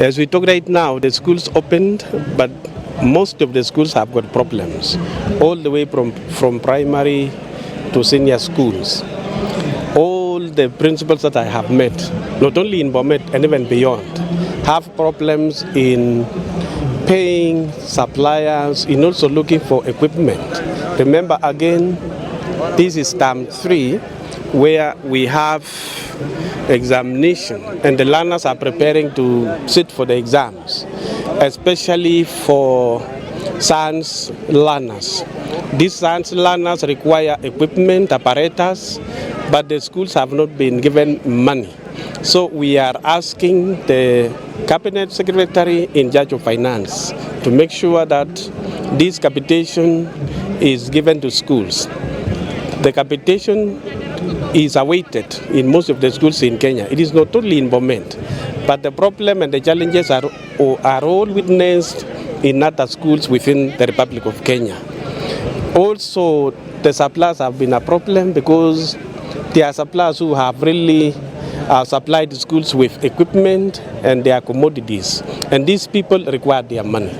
As we talk right now, the schools opened, but most of the schools have got problems, all the way from primary to senior schools. All the principals that I have met, not only in Bomet and even beyond, have problems in paying suppliers, in also looking for equipment. Remember again, this is term 3, where we have examination and the learners are preparing to sit for the exams, especially for science learners. These science learners require equipment, apparatus, but the schools have not been given money. So we are asking the Cabinet Secretary in charge of Finance to make sure that this capitation is given to schools. The capitation is awaited in most of the schools in Kenya. It is not only in Bomet, but the problem and the challenges are all witnessed in other schools within the Republic of Kenya. Also, the suppliers have been a problem because there are suppliers who have really supplied the schools with equipment and their commodities, and these people require their money.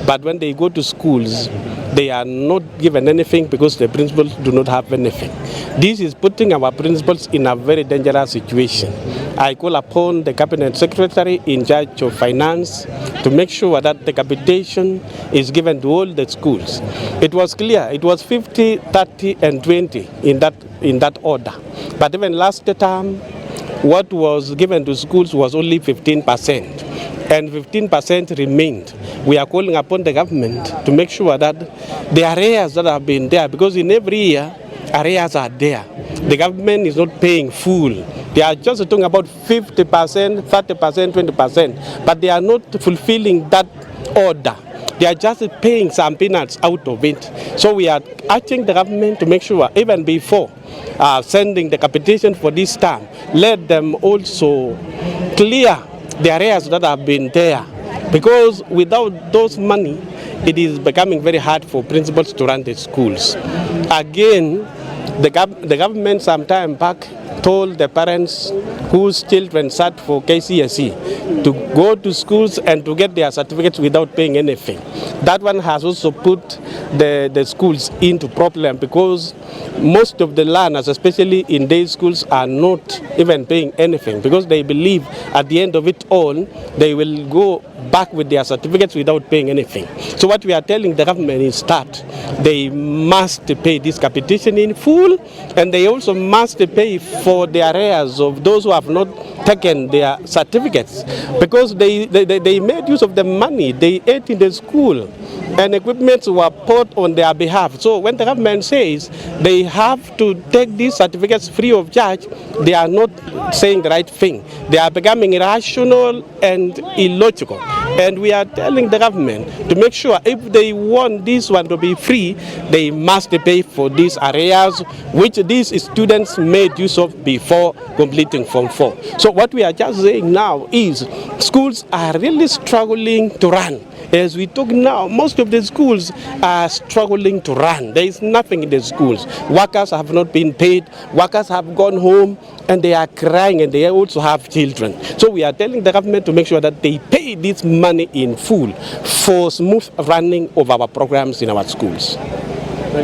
But when they go to schools, they are not given anything because the principals do not have anything. This is putting our principals in a very dangerous situation. I call upon the Cabinet Secretary in charge of Finance to make sure that the capitation is given to all the schools. It was clear, it was 50, 30, and 20 in that order. But even last term, what was given to schools was only 15%. And 15% remained. We are calling upon the government to make sure that the arrears that have been there, because in every year, arrears are there. The government is not paying full. They are just talking about 50%, 30%, 20%, but they are not fulfilling that order. They are just paying some peanuts out of it. So we are urging the government to make sure, even before sending the capitation for this term, let them also clear the areas that have been there, because without those money, it is becoming very hard for principals to run the schools. Again, the government some time back told the parents whose children sat for KCSE to go to schools and to get their certificates without paying anything. That one has also put the schools into problem, because most of the learners, especially in day schools, are not even paying anything, because they believe at the end of it all, they will go back with their certificates without paying anything. So what we are telling the government is that they must pay this capitation in full, and they also must pay for the arrears of those who have not taken their certificates, because they made use of the money, they ate in the school, and equipments were bought on their behalf. So when the government says they have to take these certificates free of charge, they are not saying the right thing. They are becoming irrational and illogical. And we are telling the government to make sure if they want this one to be free, they must pay for these arrears, which these students made use of before completing Form 4. So what we are just saying now is schools are really struggling to run. As we talk now, most of the schools are struggling to run. There is nothing in the schools. Workers have not been paid. Workers have gone home and they are crying, and they also have children. So we are telling the government to make sure that they pay this money in full for smooth running of our programs in our schools.